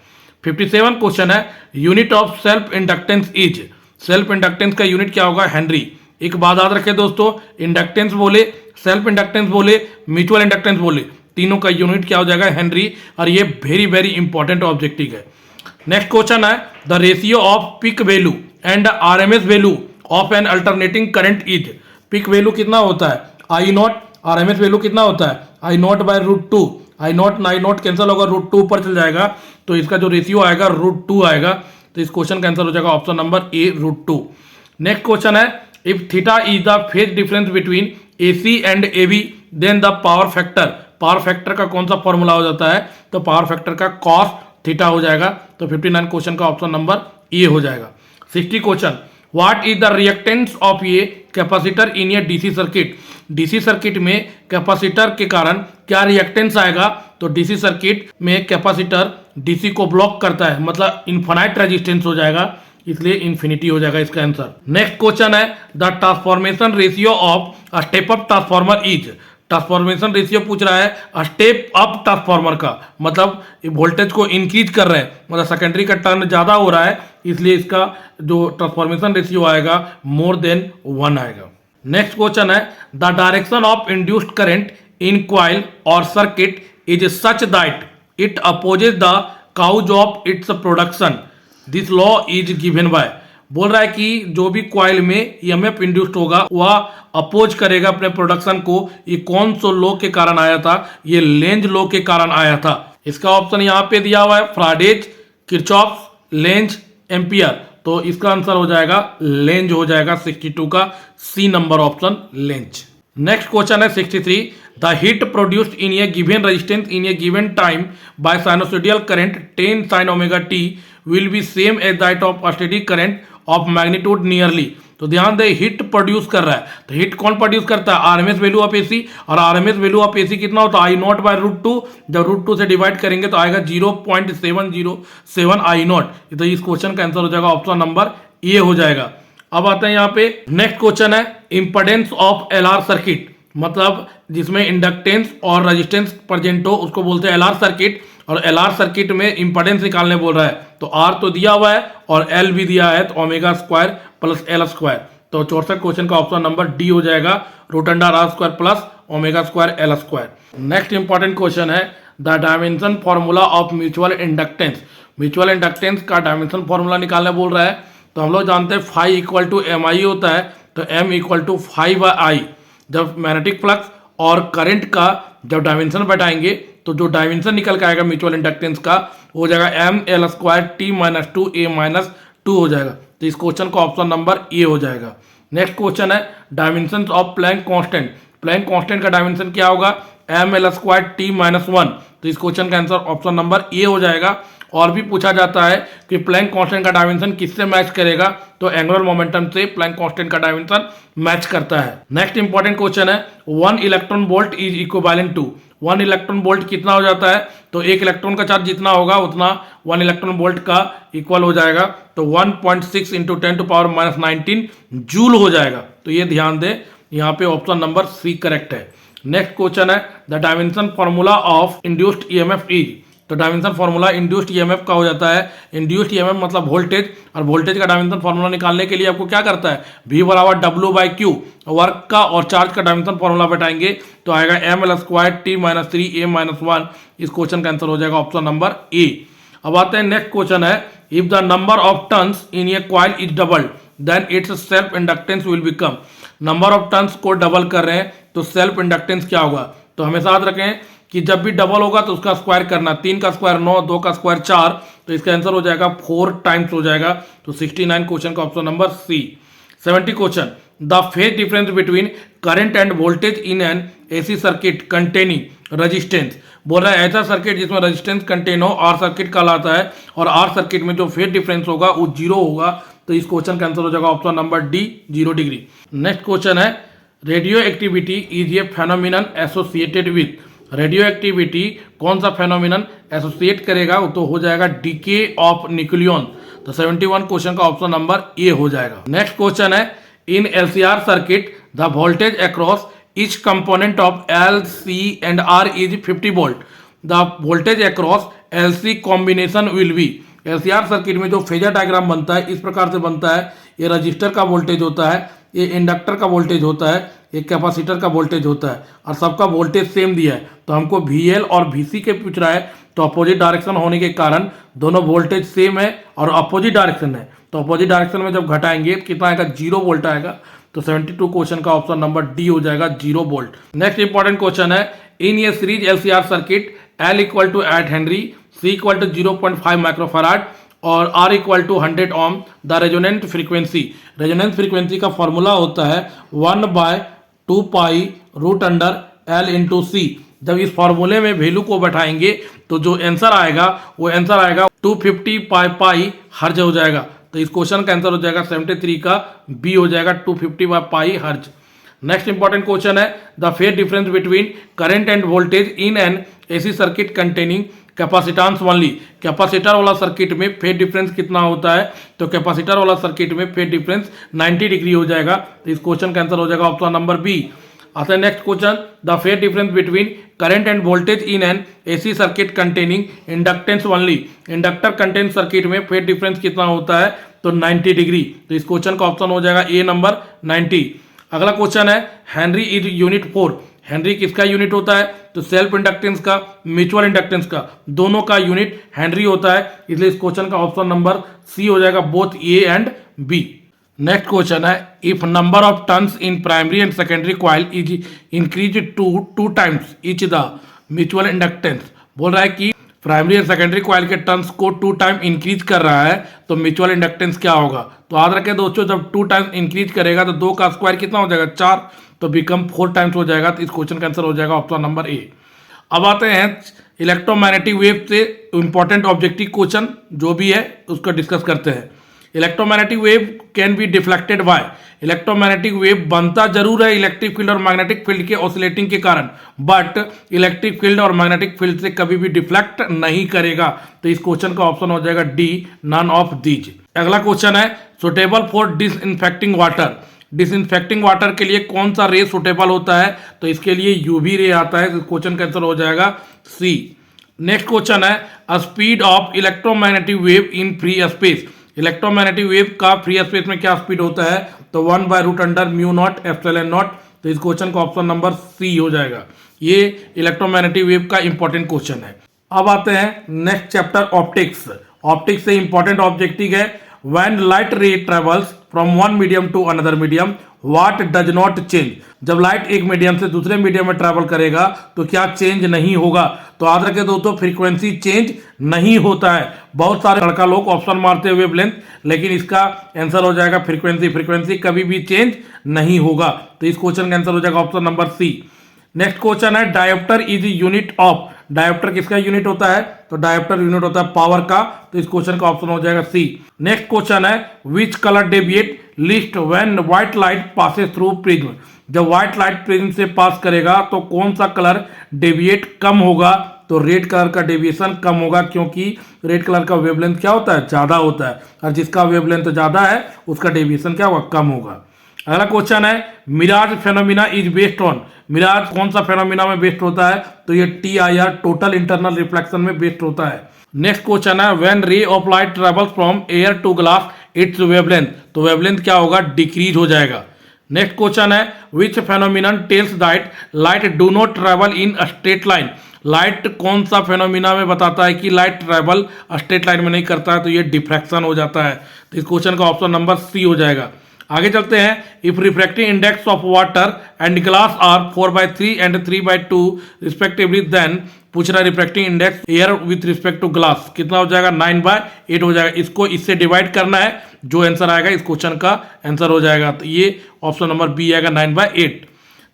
57 क्वेश्चन है, unit of self inductance is. Self inductance का यूनिट क्या होगा? हेनरी। एक बात याद रखें दोस्तों, इंडक्टेंस बोले, सेल्फ इंडक्टेंस बोले, म्यूचुअल इंडक्टेंस बोले, तीनों का यूनिट क्या हो जाएगा? हेनरी। और ये वेरी वेरी इंपॉर्टेंट ऑब्जेक्टिव है। नेक्स्ट क्वेश्चन है, the ratio off peak value and RMS value of N alternating current is. Peak value कितना होता है? I0। RMS वैल्यू कितना होता है? I0 bye √2। I0 कैंसिल होगा, √2 ऊपर चल जाएगा, तो इसका जो रेशियो आएगा √2 आएगा। तो इस क्वेश्चन का आंसर हो जाएगा option number A, √2। Next question है, if theta is the phase difference between AC and AB then the power factor. Power factor का कौन सा फॉर्मूला हो जाता है? तो पावर फैक्टर का cos थीटा हो जाएगा। तो 59 क्वेश्चन का ऑप्शन नंबर ए हो जाएगा। 60 question, what is the reactance of a capacitor in A DC circuit. DC circuit में कैपेसिटर के कारण क्या रिएक्टेंस आएगा? तो DC सर्किट में कैपेसिटर DC को ब्लॉक करता है, मतलब इन्फिनाइट रेजिस्टेंस हो जाएगा, इसलिए इन्फिनिटी हो जाएगा इसका आंसर। नेक्स्ट क्वेश्चन है, the transformation ratio of a step up transformer is. Transformation ratio पूछ रहा है स्टेप अप ट्रांसफॉर्मर का, मतलब वोल्टेज को इंक्रीज कर रहे हैं, मतलब सेकेंडरी का टर्न ज्यादा हो रहा है, इसलिए इसका जो ट्रांसफॉर्मेशन रेशियो आएगा मोर देन 1 आएगा। नेक्स्ट क्वेश्चन है, the direction of induced current in coil और circuit is such that it opposes the cause of its production, this law is given by. बोल रहा है कि जो भी कॉइल में EMF इंड्यूस्ड होगा वह अपोज करेगा अपने प्रोडक्शन को। ये कौन सा लॉ के कारण आया था? ये लेंज लॉ के कारण आया था। इसका ऑप्शन यहाँ पे दिया हुआ है, फ्राडेज, किरचॉफ, लेंज, एम्पियर। तो इसका आंसर हो जाएगा लेंज हो जाएगा। 62 का C number option, Lenz. Next question है 63। The heat produced in a given resistance in a given time by sinusoidal current 10 sin omega T will be same as that of steady current of magnitude nearly. तो ध्यान दे, heat produce कर रहा है, तो heat कौन produce करता है? RMS value of AC, और आरएमएस वैल्यू ऑफ एसी कितना होता है? आई नॉट बाय √2। जब √2 से डिवाइड करेंगे तो आएगा 0.707 आई नॉट। तो इस क्वेश्चन का आंसर हो जाएगा ऑप्शन नंबर ए हो जाएगा। अब आते हैं यहाँ पे नेक्स्ट क्वेश्चन है इंपेडेंस ऑफ एलआर सर्किट, मतलब जिसमें इंडक्टेंस और रेजिस्टेंस प्रेजेंट हो उसको बोलते हैं एलआर सर्किट। और एलआर सर्किट में इंपेडेंस निकालने बोल रहा है, तो आर तो दिया हुआ है और एल भी दिया है, तो omega square plus L square. तो 64 क्वेश्चन का ऑप्शन नंबर डी हो जाएगा, √r² plus omega square L square. Next important question है the dimension formula of mutual inductance. Mutual inductance का डायमेंशन फॉर्मूला निकालने बोल रहा है। तो हम लोग जानते हैं phi equal to M I होता है, तो M equal to phi by I. जब मैग्नेटिक फ्लक्स और करंट का जब डायमेंशन बैठाएंगे तो जो डायमेंशन निकल के आएगा म्यूचुअल इंडक्टेंस का हो जाएगा M L square T minus 2 A minus 2 हो जाएगा। तो इस क्वेश्चन का ऑप्शन नंबर ए हो जाएगा। नेक्स्ट क्वेश्चन है dimension of Planck constant. Planck constant का डायमेंशन क्या होगा? M L square T minus 1। तो इस क्वेश्चन का आंसर ऑप्शन नंबर ए हो जाएगा। और भी पूछा जाता है कि प्लैंक कांस्टेंट का डायमेंशन किससे मैच करेगा? तो एंगुलर मोमेंटम से प्लैंक कांस्टेंट का डायमेंशन मैच करता है। नेक्स्ट इंपॉर्टेंट क्वेश्चन है 1 electron volt is equivalent to. 1 electron volt कितना हो जाता है? तो एक इलेक्ट्रॉन का चार्ज जितना होगा उतना 1 इलेक्ट्रॉन वोल्ट का इक्वल हो जाएगा, तो 1.6 इंटू 10⁻⁻19 जूल हो जाएगा। तो ये ध्यान दे, यहाँ पे ऑप्शन नंबर सी करेक्ट है। नेक्स्ट क्वेश्चन है the dimension formula of induced EMF is. तो डायमेंशन फॉर्मूला इंड्यूस्ड ईएमएफ का हो जाता है, इंड्यूस्ड ईएमएफ मतलब वोल्टेज, और वोल्टेज का डायमेंशन फॉर्मूला निकालने के लिए आपको क्या करता है? V बराबर W/Q, वर्क का और चार्ज का डायमेंशन फॉर्मूला बैठाएंगे तो आएगा M L square T minus 3 A minus 1। इस क्वेश्चन का आंसर हो जाएगा ऑप्शन नंबर ए। अब आते हैं नेक्स्ट क्वेश्चन है if the number of turns in a coil is doubled then its self inductance will become. Number of turns को double कर रहे हैं तो सेल्फ इंडक्टेंस क्या होगा? तो हमेशा याद रखें कि जब भी डबल होगा तो उसका स्क्वायर करना, 3 का स्क्वायर 9, 2 का स्क्वायर 4, तो इसका आंसर हो जाएगा 4 टाइम्स हो जाएगा। तो 69 क्वेश्चन का option number C. 70 question the phase difference between current and voltage in an AC circuit containing resistance. बोल रहा है ऐसा सर्किट जिसमें रेजिस्टेंस कंटेन हो, आर सर्किट कहलाता है, और आर सर्किट में जो फेज डिफरेंस होगा वो 0 होगा। तो इस क्वेश्चन का आंसर हो जाएगा option number D 0 degree. Next question है radioactivity is a phenomenon associated with. Radioactivity कौन सा फेनोमिनन एसोसिएट करेगा? वो तो हो जाएगा डीके ऑफ न्यूक्लियन। तो 71 क्वेश्चन का ऑप्शन नंबर ए हो जाएगा। नेक्स्ट क्वेश्चन है in LCR circuit the voltage across each component of L C and R is 50 volt. The voltage across L C combination will be. LCR circuit में जो phasor diagram बनता है इस प्रकार से बनता है, ये रजिस्टर का वोल्टेज होता है, ये इंडक्टर का वोल्टेज होता है, एक कैपेसिटर का वोल्टेज होता है, और सबका वोल्टेज सेम दिया है। तो हमको VL और VC के पूछ रहा है, तो अपोजिट डायरेक्शन होने के कारण दोनों वोल्टेज सेम है और अपोजिट डायरेक्शन है। तो अपोजिट डायरेक्शन में जब घटाएंगे कितना आएगा? 0 वोल्ट आएगा। तो 72 क्वेश्चन का ऑप्शन नंबर डी हो जाएगा 0 वोल्ट। नेक्स्ट इंपॉर्टेंट क्वेश्चन है इन ये series LCR circuit L equal to 8 henry, C equal to 0.5 microfarad और R equal to 100 ohm the resonant frequency. Resonance frequency का फॉर्मूला होता है 1/2π√L इंटू C। जब इस फॉर्मूले में वैल्यू को बैठाएंगे तो जो आंसर आएगा वो आंसर आएगा 250 पाई हर्ज हो जाएगा। तो इस क्वेश्चन का आंसर हो जाएगा 73 का बी हो जाएगा 250 पाई हर्ज। नेक्स्ट इंपॉर्टेंट क्वेश्चन है the phase difference between current and voltage in an AC circuit containing capacitance only. Capacitor वाला सर्किट में फेज डिफरेंस कितना होता है? तो कैपेसिटर वाला सर्किट में फेज डिफरेंस 90 डिग्री हो जाएगा। तो इस क्वेश्चन का आंसर हो जाएगा ऑप्शन नंबर बी। आता है next question the phase difference between current and voltage in an AC circuit containing inductance only. Inductor content circuit में फेज डिफरेंस कितना होता है? तो 90 डिग्री। तो इस क्वेश्चन का ऑप्शन हो जाएगा ए नंबर 90। अगला क्वेश्चन है हेनरी इज यूनिट 4। हेनरी किसका यूनिट होता है? तो सेल्फ इंडक्टेंस का, म्यूचुअल इंडक्टेंस का, दोनों का यूनिट हेनरी होता है। इसलिए इस क्वेश्चन का ऑप्शन नंबर सी हो जाएगा both A and B. Next question है if number of turns in primary and secondary coil is increase two times each the mutual inductance. बोल रहा है कि प्राइमरी एंड सेकेंडरी कॉइल के turns को 2 time increase कर रहा है तो म्यूचुअल इंडक्टेंस क्या होगा? तो याद रखें दोस्तों, जब 2 टाइम इंक्रीज करेगा तो 2 का स्क्वायर कितना हो जाएगा? 4। तो बिकम 4 टाइम्स हो जाएगा। तो इस क्वेश्चन का आंसर हो जाएगा ऑप्शन नंबर ए। अब आते हैं इलेक्ट्रोमैग्नेटिक वेव से इंपॉर्टेंट ऑब्जेक्टिव क्वेश्चन जो भी है उसको डिस्कस करते हैं। Electromagnetic wave can be deflected by, electromagnetic wave बनता जरूर है इलेक्ट्रिक फील्ड और मैग्नेटिक फील्ड के ऑसिलेटिंग के कारण, बट इलेक्ट्रिक फील्ड और मैग्नेटिक फील्ड से कभी भी डिफ्लेक्ट नहीं करेगा। तो इस क्वेश्चन का ऑप्शन हो जाएगा डी, नन ऑफ दीज। अगला क्वेश्चन है suitable for disinfecting water, disinfecting water के लिए कौन सा रे सुटेबल होता है? तो इसके लिए यूवी रे आता है। क्वेश्चन का आंसर हो जाएगा सी। नेक्स्ट क्वेश्चन है speed of electromagnetic wave in free space, electromagnetic wave का फ्री स्पेस में क्या स्पीड होता है? तो 1/√μ0 एप्सिलॉन नॉट। तो इस क्वेश्चन का ऑप्शन नंबर सी हो जाएगा। ये इलेक्ट्रोमैग्नेटिक वेव का इंपॉर्टेंट क्वेश्चन है। अब आते हैं नेक्स्ट चैप्टर ऑप्टिक्स। ऑप्टिक्स से इंपॉर्टेंट ऑब्जेक्टिव है when light ray travels from one medium to another medium what does not change, जब लाइट एक मीडियम से दूसरे मीडियम में ट्रैवल करेगा तो क्या चेंज नहीं होगा? तो याद रखें दोस्तों, फ्रीक्वेंसी चेंज नहीं होता है। बहुत सारे लड़का लोग ऑप्शन मारते हुए वेवलेंथ, लेकिन इसका आंसर हो जाएगा फ्रीक्वेंसी, फ्रीक्वेंसी कभी भी चेंज नहीं होगा। तो इस क्वेश्चन का आंसर हो जाएगा option number C. Next question है dioptre is unit of, dioptre किसका यूनिट होता है? तो डायोप्टर यूनिट होता है पावर का। तो इस क्वेश्चन का ऑप्शन हो जाएगा सी। नेक्स्ट क्वेश्चन है which colour deviate list when white light passes through prism, जब व्हाइट लाइट प्रिज्म से पास करेगा तो कौन सा कलर डेविएट कम होगा? तो रेड कलर का डेविएशन कम होगा, क्योंकि रेड कलर का वेवलेंथ क्या होता है? ज्यादा होता है, और जिसका वेवलेंथ ज्यादा है उसका डेविएशन क्या होगा? कम होगा। अगला क्वेश्चन है mirage phenomena is based on, mirage कौन सा फेनोमिना में बेस्ड होता है? तो ये TIR टोटल इंटरनल रिफ्लेक्शन में बेस्ड होता है। नेक्स्ट क्वेश्चन है when ray of light travels from air to glass its wavelength, तो वेवलेंथ क्या होगा? डिक्रीज हो जाएगा। नेक्स्ट क्वेश्चन है which phenomenon tells that light do not travel in straight line, light कौन सा फेनोमिना में बताता है कि लाइट ट्रेवल स्ट्रेट लाइन में नहीं करता है? तो ये डिफ्रैक्शन हो जाता है। तो इस क्वेश्चन का ऑप्शन नंबर सी हो जाएगा। आगे चलते हैं if refractive index of water and glass are 4/3 and 3/2 respectively, then पूछ रहा है refractive index air with respect to glass कितना हो जाएगा? 9/8 हो जाएगा। इसको इससे डिवाइड करना है, जो आंसर आएगा इस क्वेश्चन का आंसर हो जाएगा। तो ये ऑप्शन नंबर बी आएगा 9/8।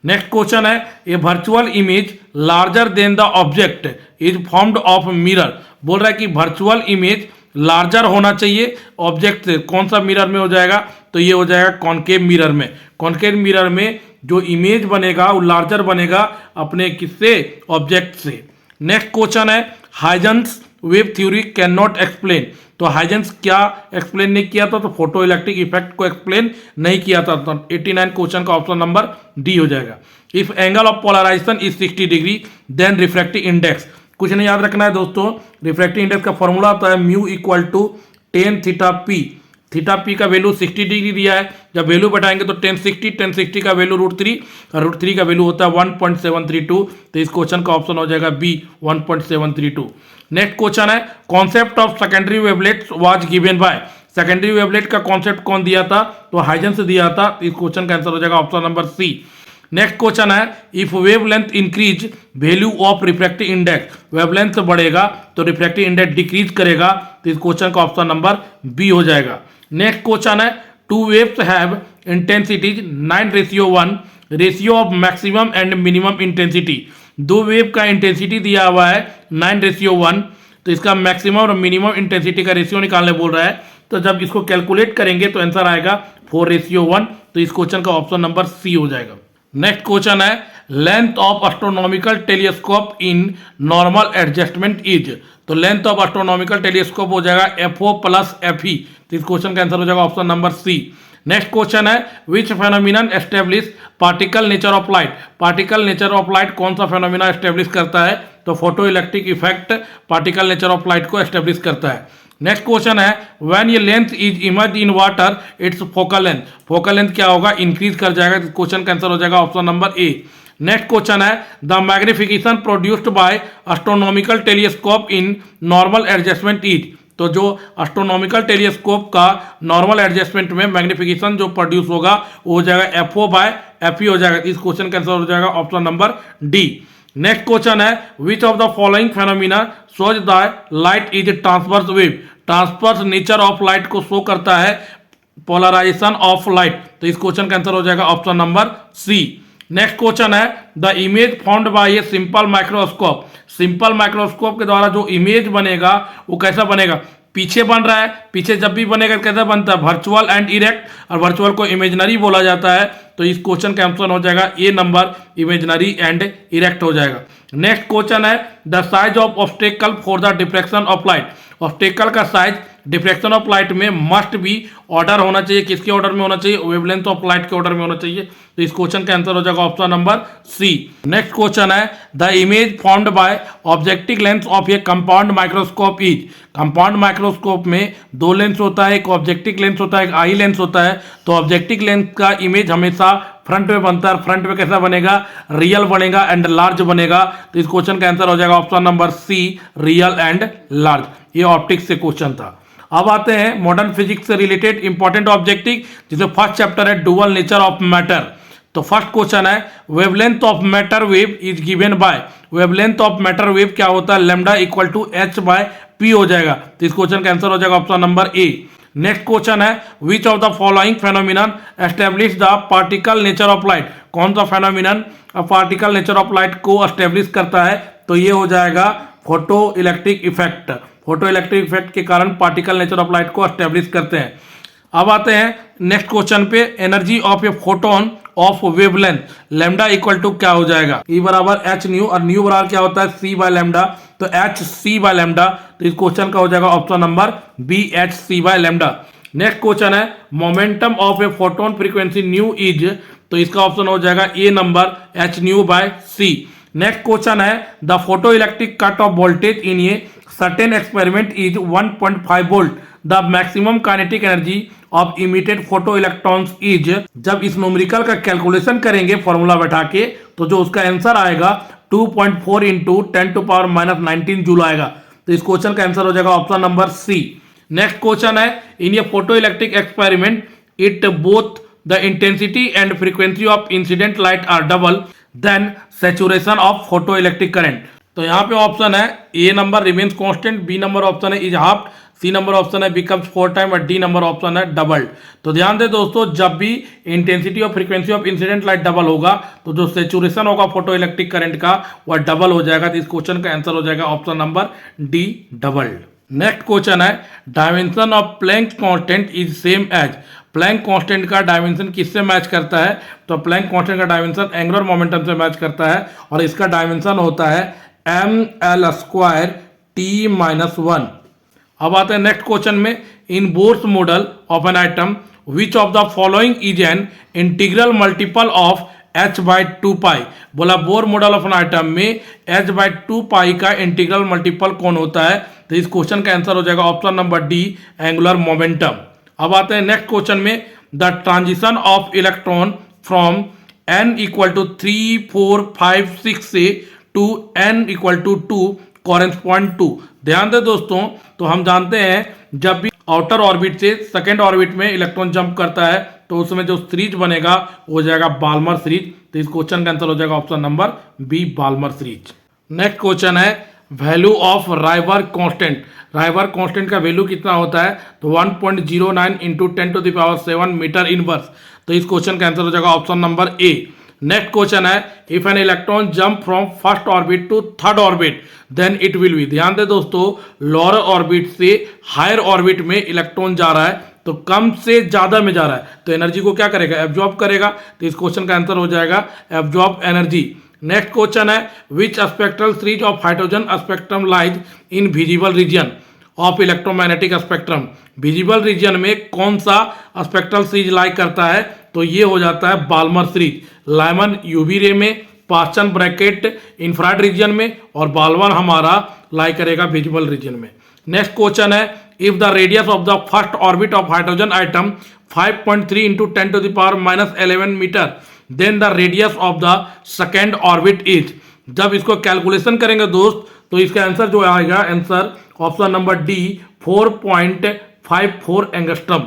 नेक्स्ट क्वेश्चन है a virtual image larger than the object is formed of mirror, बोल रहा है कि वर्चुअल इमेज लार्जर होना चाहिए ऑब्जेक्ट से, कौन सा मिरर में हो जाएगा? तो ये हो जाएगा कॉनकेव मिरर में। कॉनकेव मिरर में जो इमेज बनेगा वो लार्जर बनेगा अपने किससे? ऑब्जेक्ट से। नेक्स्ट क्वेश्चन है Huygens wave theory can not explain, तो हाइजेंस क्या एक्सप्लेन नहीं किया था? तो फोटो इलेक्ट्रिक इफेक्ट को एक्सप्लेन नहीं किया था। तो 89 क्वेश्चन का ऑप्शन नंबर डी हो जाएगा। If angle of polarization is 60 degree then refractive index, कुछ नहीं याद रखना है दोस्तों, रिफ्रैक्टिव इंडेक्स का फॉर्मूला होता है mu equal to tan theta P. Theta P का वैल्यू 60 डिग्री दिया है, जब वैल्यू बताएंगे तो 1060 का वैल्यू √3 और √3 का वैल्यू होता है 1.732। तो इस क्वेश्चन का ऑप्शन हो जाएगा बी 1.732। नेक्स्ट क्वेश्चन है concept of secondary wavelets was given bye, secondary wavelet का कॉन्सेप्ट कौन दिया था? तो हाइजेंस दिया था। इस क्वेश्चन का आंसर हो जाएगा option number C. Next question है if wavelength increase value of refractive index, wavelength बढ़ेगा तो रिफ्रैक्टिव इंडेक्स डिक्रीज करेगा। तो इस क्वेश्चन का ऑप्शन नंबर बी हो जाएगा। नेक्स्ट क्वेश्चन है two waves have intensities 9:1, ratio of maximum and minimum intensity, दो वेव का इंटेंसिटी दिया हुआ है 9:1, तो इसका मैक्सिमम और मिनिमम इंटेंसिटी का रेशियो निकालने बोल रहा है। तो जब इसको कैलकुलेट करेंगे तो आंसर आएगा 4:1। तो इस क्वेश्चन का ऑप्शन नंबर सी हो जाएगा। नेक्स्ट क्वेश्चन है length of astronomical telescope in normal adjustment is, तो लेंथ ऑफ एस्ट्रोनॉमिकल टेलीस्कोप हो जाएगा FO + FE। तो इस क्वेश्चन का आंसर हो जाएगा option number C. Next question है which phenomenon establish particle nature of light, particle nature of light कौन सा फेनोमिना एस्टेब्लिश करता है? तो photo electric effect particle nature of light को एस्टेब्लिश करता है। नेक्स्ट क्वेश्चन है व्हेन ये length is immerse in water its focal length, focal length क्या होगा? इंक्रीज कर जाएगा। क्वेश्चन का आंसर हो जाएगा option number A. Next question है the magnification produced by astronomical telescope in normal adjustment is, तो जो एस्ट्रोनॉमिकल टेलीस्कोप का नॉर्मल एडजस्टमेंट में मैग्निफिकेशन जो प्रोड्यूस होगा वो हो जाएगा FO/FE हो जाएगा। इस क्वेश्चन का आंसर हो जाएगा option number D. Next question है which of the following phenomena shows the light is transverse wave, transverse nature of light को शो करता है पोलराइजेशन ऑफ लाइट। तो इस क्वेश्चन का आंसर हो जाएगा option number C. Next question है the image found by a simple microscope. Simple microscope के द्वारा जो इमेज बनेगा वो कैसा बनेगा, पीछे बन रहा है, पीछे जब भी बनेगा कैसा बनता है, वर्चुअल एंड इरेक्ट, और वर्चुअल को इमेजनरी बोला जाता है। तो इस क्वेश्चन का आंसर हो जाएगा A number, imaginary and erect हो जाएगा। नेक्स्ट क्वेश्चन है the size of obstacle for the diffraction of light. Obstacle का साइज डिफ्रेक्शन ऑफ लाइट में मस्ट भी ऑर्डर होना चाहिए, किसके ऑर्डर में होना चाहिए, वेवलेंथ ऑफ लाइट के ऑर्डर में होना चाहिए। तो इस क्वेश्चन का आंसर हो जाएगा option number C. Next question है the image found by objective lens of a compound microscope is. Compound microscope में दो लेंस होता है, एक ऑब्जेक्टिव लेंस होता है, एक आई लेंस होता है। तो ऑब्जेक्टिव लेंस का इमेज हमेशा फ्रंट में बनता है, फ्रंट में कैसा बनेगा, रियल बनेगा एंड लार्ज बनेगा। तो इस क्वेश्चन का आंसर हो जाएगा option number C, real and large. ये ऑप्टिक्स से क्वेश्चन था। अब आते हैं मॉडर्न फिजिक्स से रिलेटेड इंपॉर्टेंट ऑब्जेक्टिव, जिसमें फर्स्ट चैप्टर है डुअल नेचर ऑफ मैटर। तो फर्स्ट क्वेश्चन है wavelength of matter wave is given by. Wavelength of matter wave क्या होता है, lambda equal to H by P हो जाएगा। तो इस क्वेश्चन का आंसर हो जाएगा option number A. Next question है which of the following phenomenon establish the particle nature of light. कौन सा phenomenon particle nature of light को एस्टेब्लिश करता है, तो ये हो जाएगा photo electric effect. Photo electric effect के कारण पार्टिकल नेचर ऑफ लाइट को एस्टेब्लिश करते हैं। अब आते हैं नेक्स्ट क्वेश्चन पे, energy of a photon of wavelength lambda equal to क्या हो जाएगा, ई बराबर एच न्यू, और न्यू बराबर क्या होता है सी बाय लैम्डा। तो एच सी बाय लैम्डा। तो इस क्वेश्चन का हो जाएगा option number B, H C by lambda. Next question है momentum of a photon frequency nu is. तो इसका ऑप्शन हो जाएगा A number, H nu by C. Next question है the photoelectric cut off voltage in a certain experiment is 1.5 volt. The maximum kinetic energy of emitted photo electrons is. जब इस numerical का calculation करेंगे formula बैठा के, तो जो उसका आंसर आएगा 2.4 इंटू 10⁻⁻19 जूल आएगा। तो इस क्वेश्चन का आंसर हो जाएगा option number C. Next question है in a photoelectric experiment it both the intensity and frequency of incident light are double then saturation of photoelectric current. तो यहाँ पे ऑप्शन है A number remains constant, B number option है is half, C number option है becomes 4 time, और D number option है doubled. तो ध्यान दें दोस्तों, जब भी इंटेंसिटी और frequency of incident light double होगा तो जो सैचुरेशन होगा फोटो इलेक्ट्रिक करंट का वह डबल हो जाएगा। तो इस क्वेश्चन का आंसर हो जाएगा option number D, doubled. Next question है dimension of Planck constant is same as. Planck constant का डायमेंशन किससे मैच करता है, तो प्लैंक कांस्टेंट का डायमेंशन एंगुलर मोमेंटम से मैच करता है, और इसका डायमेंशन होता है ml स्क्वायर टी माइनस 1। अब आते हैं नेक्स्ट क्वेश्चन में, in Bohr's model of an atom which of the following is an integral multiple of h/2 pi. बोला Bohr model of an atom में h/2 पाई का इंटीग्रल मल्टीपल कौन होता है। तो इस क्वेश्चन का आंसर हो जाएगा option number D, angular momentum. अब आते हैं नेक्स्ट क्वेश्चन में, the transition of electron from n equal to 3, 4, 5, 6 से to n equal to 2 correspond to. ध्यान दें दोस्तों, तो हम जानते हैं जब भी आउटर ऑर्बिट से सेकेंड ऑर्बिट में इलेक्ट्रॉन जंप करता है तो उसमें जो सीरीज बनेगा वो हो जाएगा बाल्मर सीरीज। तो इस क्वेश्चन का आंसर हो जाएगा option number B, Balmer series. Next question है value of Rydberg constant. Rydberg constant का वैल्यू कितना होता है, तो 1.09 इंटू 10⁻7 मीटर इनवर्स। तो इस क्वेश्चन का आंसर हो जाएगा option number A. Next question है if an electron jump from first orbit to third orbit then it will be. ध्यान दे दोस्तों, लोअर ऑर्बिट से हायर ऑर्बिट में इलेक्ट्रॉन जा रहा है तो कम से ज्यादा में जा रहा है, तो एनर्जी को क्या करेगा, एब्जॉर्ब करेगा। तो इस क्वेश्चन का आंसर हो जाएगा एब्जॉर्ब एनर्जी। नेक्स्ट क्वेश्चन है which spectral series of hydrogen spectrum lies in visible region of electromagnetic spectrum. Visible region में कौन सा स्पेक्ट्रल सीरीज लाई करता है, तो ये हो जाता है Balmer series. Lyman UV ray में, पास्चन ब्रैकेट इंफ्रारेड रीजन में, और बाल्मर हमारा लाई करेगा विजिबल रीजन में। नेक्स्ट क्वेश्चन है if the radius of the first orbit of hydrogen atom 5.3 into 10⁻11 metre then the radius of the second orbit is. जब इसको calculation करेंगे दोस्त तो इसका आंसर जो आएगा, answer option number D 4.54 angstrom.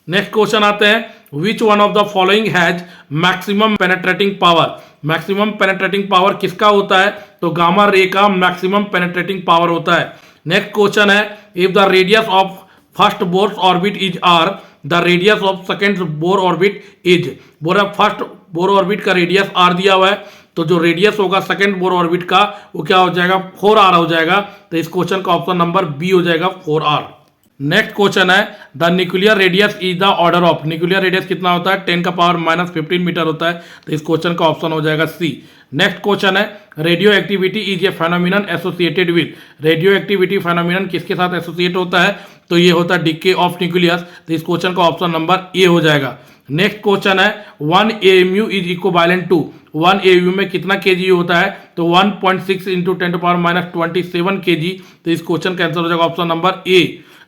Next question आते हैं विच one of the following has maximum penetrating power. Maximum penetrating power किसका होता है, तो गामा रे का मैक्सिमम पेनेट्रेटिंग पावर होता है। नेक्स्ट क्वेश्चन है if the radius of first Bohr's orbit is R the radius of second Bohr orbit is. बोल रहा फर्स्ट बोर ऑर्बिट का रेडियस आर दिया हुआ है, तो जो रेडियस होगा सेकेंड बोर ऑर्बिट का वो क्या हो जाएगा 4r हो जाएगा। तो इस क्वेश्चन का ऑप्शन नंबर बी हो जाएगा 4r। नेक्स्ट क्वेश्चन है the nuclear radius is the order of. Nuclear radius कितना होता है 10 का पावर -15 मीटर होता है। तो इस क्वेश्चन का ऑप्शन हो जाएगा सी। नेक्स्ट क्वेश्चन है radioactivity is a phenomenon associated with. Radio activity phenomenon किसके साथ एसोसिएट होता है, तो ये होता है डिके ऑफ न्यूक्लियस। तो इस क्वेश्चन का ऑप्शन नंबर ए हो जाएगा। नेक्स्ट क्वेश्चन है 1 AMU is equivalent to. 1 AMU में कितना kg होता है, तो 1.6 इंटू 10 to -27 kg। तो इस क्वेश्चन का आंसर हो जाएगा option number A.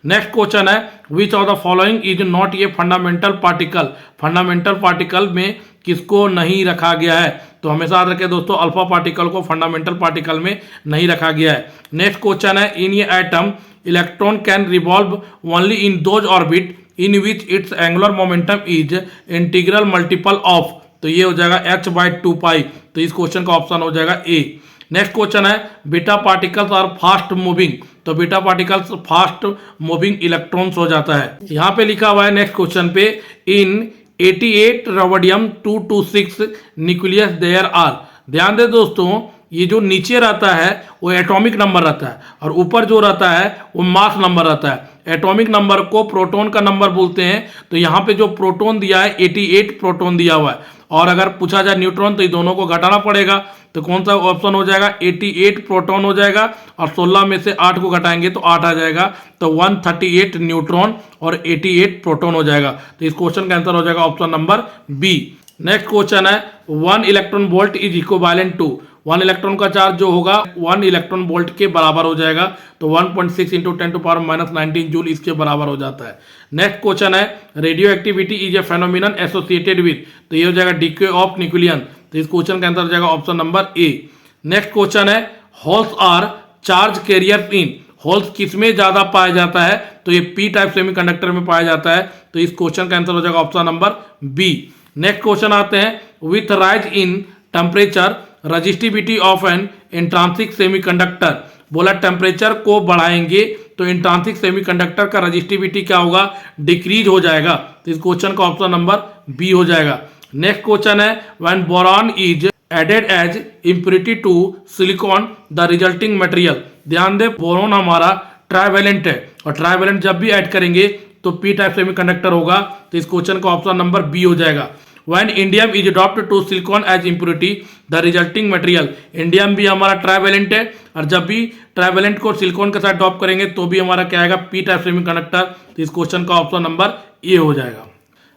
Next question है which of the following is not a fundamental particle. Fundamental particle में किसको नहीं रखा गया है, तो हमेशा याद रखें दोस्तों अल्फा पार्टिकल को फंडामेंटल पार्टिकल में नहीं रखा गया है। नेक्स्ट क्वेश्चन है in a atom electron can revolve only in those orbit in which its angular momentum is integral multiple of. तो ये हो जाएगा h/2 पाई। तो इस क्वेश्चन का ऑप्शन हो जाएगा ए। नेक्स्ट क्वेश्चन है beta particles are fast moving. तो beta particles fast moving electrons हो जाता है। यहाँ पे लिखा हुआ है नेक्स्ट क्वेश्चन पे इन 88 रवडियम 226 न्यूक्लियस देयर आर। ध्यान दे दोस्तों ये जो नीचे रहता है वो एटॉमिक नंबर रहता है और ऊपर जो रहता है वो मास नंबर रहता है। एटॉमिक नंबर को प्रोटॉन का नंबर बोलते हैं। तो यहाँ पे जो प्रोटॉन दिया है 88 प्रोटॉन दिया हुआ है, और अगर पूछा जाए न्यूट्रॉन तो ये दोनों को घटाना पड़ेगा। तो कौन सा ऑप्शन हो जाएगा 88 प्रोटॉन हो जाएगा, और 16 में से 8 को घटाएंगे तो 8 आ जाएगा। तो 138 न्यूट्रॉन और 88 प्रोटॉन हो जाएगा। तो इस क्वेश्चन का आंसर हो जाएगा option number B. Next question है 1 electron volt is equivalent to. 1 electron का चार्ज जो होगा 1 इलेक्ट्रॉन वोल्ट के बराबर हो जाएगा। तो 1.6 इंटू 10 to -19 जूल इसके बराबर हो जाता है। नेक्स्ट क्वेश्चन है radioactivity is a phenomenon associated with. तो ये हो जाएगा डीके ऑफ न्यूक्लियन। तो इस क्वेश्चन का आंसर हो जाएगा option number A. Next question है holes are charge carrier in. Holes किस में ज्यादा पाया जाता है, तो ये पी टाइप सेमीकंडक्टर में पाया जाता है। तो इस क्वेश्चन का आंसर हो जाएगा option number B. Next question आते हैं with rise in temperature resistivity of an intrinsic semiconductor. बोला टेम्परेचर को बढ़ाएंगे तो इंट्रांसिक सेमीकंडक्टर का रजिस्टिविटी क्या होगा डिक्रीज हो जाएगा। तो इस क्वेश्चन का ऑप्शन नंबर बी हो जाएगा। नेक्स्ट क्वेश्चन है when boron is added as impurity to silicon the resulting material. ध्यान दे बोरॉन हमारा ट्राइवेलेंट है, और ट्राइवेलेंट जब भी ऐड करेंगे तो पी टाइप सेमीकंडक्टर होगा। तो इस क्वेश्चन का ऑप्शन नंबर बी हो जाएगा। When indium is adopted to silicon as impurity, the resulting material। Indium भी हमारा ट्राइवेलेंट है, और जब भी ट्राइवेलेंट को सिलिकॉन के साथ अडॉप्ट करेंगे तो भी हमारा क्या आएगा पी टाइप सेमीकंडक्टर। तो इस क्वेश्चन का ऑप्शन नंबर ए हो जाएगा।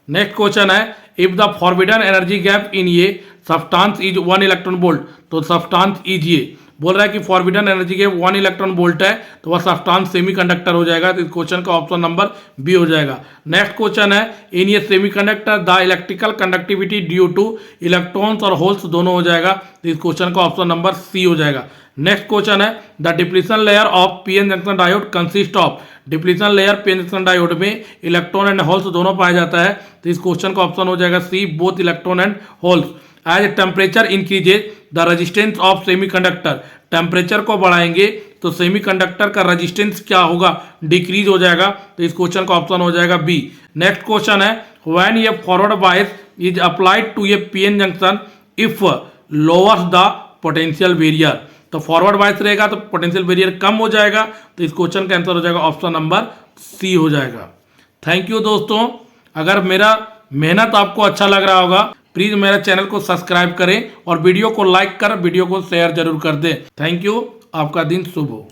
नेक्स्ट क्वेश्चन है if the forbidden energy gap in ये सब्सटेंस इज 1 इलेक्ट्रॉन वोल्ट। तो सब्सटेंस इज ये बोल रहा है कि forbidden energy gap 1 electron volt है, तो वह सब्सटेंस सेमीकंडक्टर हो जाएगा। तो इस क्वेश्चन का ऑप्शन नंबर बी हो जाएगा। नेक्स्ट क्वेश्चन है इन ये semiconductor the electrical conductivity due two electrons और होल्स दोनों हो जाएगा। तो इस क्वेश्चन का ऑप्शन नंबर सी हो जाएगा। नेक्स्ट क्वेश्चन है the depletion layer of PN junction diode consist of. Depletion layer PN junction diode में इलेक्ट्रॉन एंड होल्स दोनों पाया जाता है। तो इस क्वेश्चन का ऑप्शन हो जाएगा C both electron and holes. As temperature increases the resistance of semiconductor. Temperature को बढ़ाएंगे तो सेमीकंडक्टर का रेजिस्टेंस क्या होगा डिक्रीज हो जाएगा। तो इस क्वेश्चन का ऑप्शन हो जाएगा बी। नेक्स्ट क्वेश्चन है व्हेन ये forward bias is applied to a PN junction if lowers the potential barrier. तो फॉरवर्ड बायस रहेगा तो पोटेंशियल बैरियर कम हो जाएगा। तो इस क्वेश्चन का आंसर हो जाएगा ऑप्शन नंबर सी हो जाएगा। थैंक यू दोस्तों। अगर मेरा मेहनत आपको अच्छा लग रहा होगा प्लीज मेरे चैनल को सब्सक्राइब करें और वीडियो को लाइक कर वीडियो को शेयर जरूर कर दें। Thank you. आपका दिन शुभ हो।